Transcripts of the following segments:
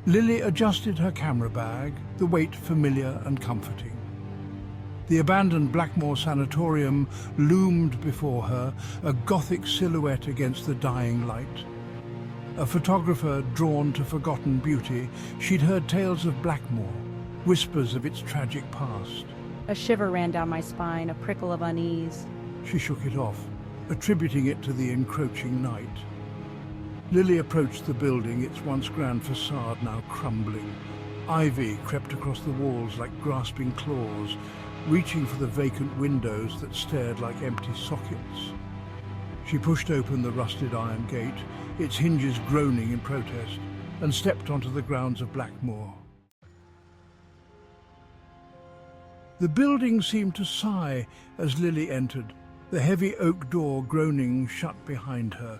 Lily adjusted her camera bag, the weight familiar and comforting. The abandoned Blackmoor Sanatorium loomed before her, a gothic silhouette against the dying light. A photographer drawn to forgotten beauty, she'd heard tales of Blackmoor, whispers of its tragic past. A shiver ran down my spine, a prickle of unease. She shook it off, attributing it to the encroaching night. Lily approached the building, its once grand facade now crumbling. Ivy crept across the walls like grasping claws, reaching for the vacant windows that stared like empty sockets. She pushed open the rusted iron gate, its hinges groaning in protest, and stepped onto the grounds of Blackmoor. The building seemed to sigh as Lily entered, the heavy oak door groaning shut behind her.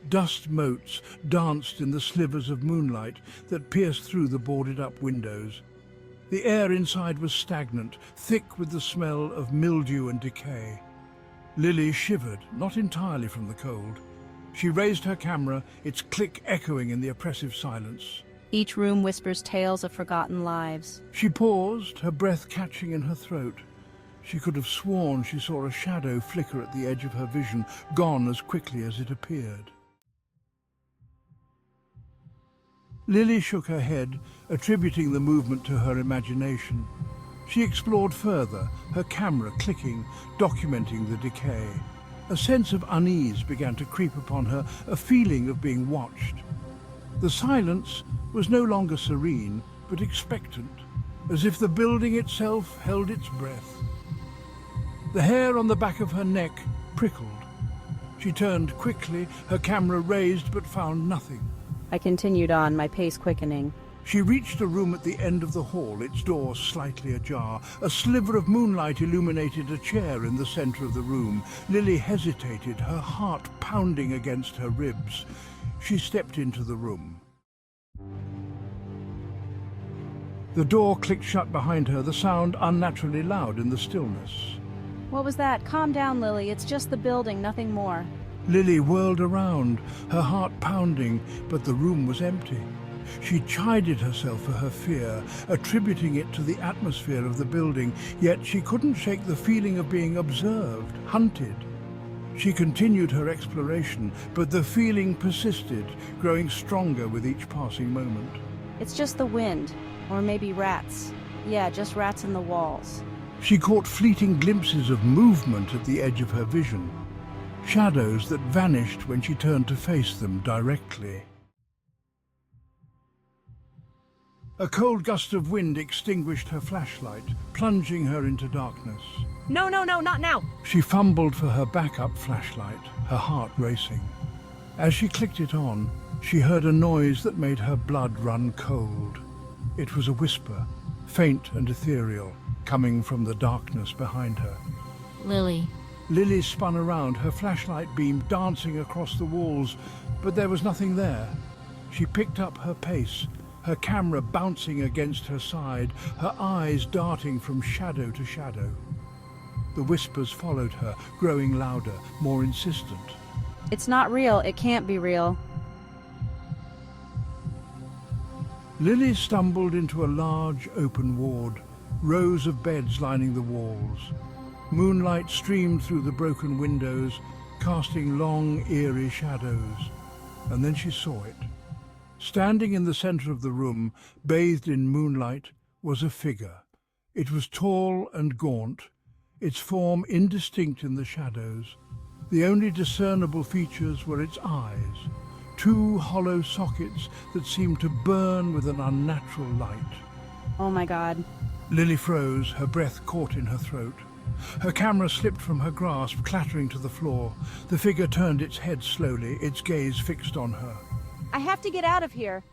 Dust motes danced in the slivers of moonlight that pierced through the boarded-up windows. The air inside was stagnant, thick with the smell of mildew and decay. Lily shivered, not entirely from the cold. She raised her camera, its click echoing in the oppressive silence. Each room whispers tales of forgotten lives. She paused, her breath catching in her throat. She could have sworn she saw a shadow flicker at the edge of her vision, gone as quickly as it appeared. Lily shook her head, attributing the movement to her imagination. She explored further, her camera clicking, documenting the decay. A sense of unease began to creep upon her, a feeling of being watched. The silence was no longer serene, but expectant, as if the building itself held its breath. The hair on the back of her neck prickled. She turned quickly, her camera raised, but found nothing. I continued on, my pace quickening. She reached a room at the end of the hall, its door slightly ajar. A sliver of moonlight illuminated a chair in the center of the room. Lily hesitated, her heart pounding against her ribs. She stepped into the room. The door clicked shut behind her, the sound unnaturally loud in the stillness. What was that? Calm down, Lily. It's just the building, nothing more. Lily whirled around, her heart pounding, but the room was empty. She chided herself for her fear, attributing it to the atmosphere of the building, yet she couldn't shake the feeling of being observed, hunted. She continued her exploration, but the feeling persisted, growing stronger with each passing moment. It's just the wind, or maybe rats. Yeah, just rats in the walls. She caught fleeting glimpses of movement at the edge of her vision, shadows that vanished when she turned to face them directly. A cold gust of wind extinguished her flashlight, plunging her into darkness. No, not now! She fumbled for her backup flashlight, her heart racing. As she clicked it on, she heard a noise that made her blood run cold. It was a whisper, faint and ethereal, coming from the darkness behind her. Lily. Lily spun around, her flashlight beam dancing across the walls, but there was nothing there. She picked up her pace, her camera bouncing against her side, her eyes darting from shadow to shadow. The whispers followed her, growing louder, more insistent. It's not real. It can't be real. Lily stumbled into a large open ward, rows of beds lining the walls. Moonlight streamed through the broken windows, casting long, eerie shadows. And then she saw it. Standing in the center of the room, bathed in moonlight, was a figure. It was tall and gaunt, its form indistinct in the shadows. The only discernible features were its eyes, two hollow sockets that seemed to burn with an unnatural light. Oh my God. Lily froze, her breath caught in her throat. Her camera slipped from her grasp, clattering to the floor. The figure turned its head slowly, its gaze fixed on her. I have to get out of here.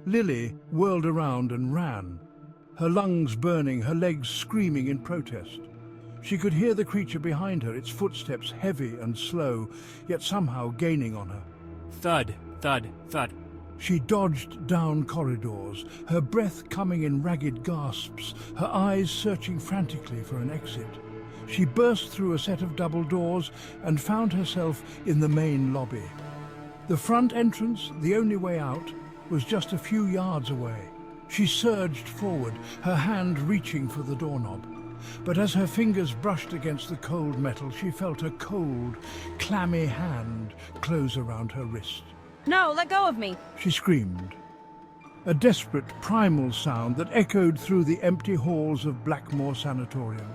Lily whirled around and ran, her lungs burning, her legs screaming in protest. She could hear the creature behind her, its footsteps heavy and slow, yet somehow gaining on her. Thud, thud, thud. She dodged down corridors, her breath coming in ragged gasps, her eyes searching frantically for an exit. She burst through a set of double doors and found herself in the main lobby. The front entrance, the only way out, was just a few yards away. She surged forward, her hand reaching for the doorknob. But as her fingers brushed against the cold metal, she felt a cold, clammy hand close around her wrist. No, let go of me! She screamed. A desperate, primal sound that echoed through the empty halls of Blackmoor Sanatorium.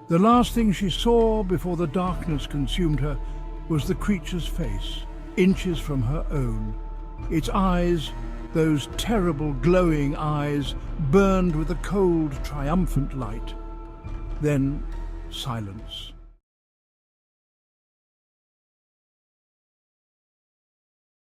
The last thing she saw before the darkness consumed her was the creature's face, inches from her own. Its eyes, those terrible glowing eyes, burned with a cold, triumphant light. Then silence.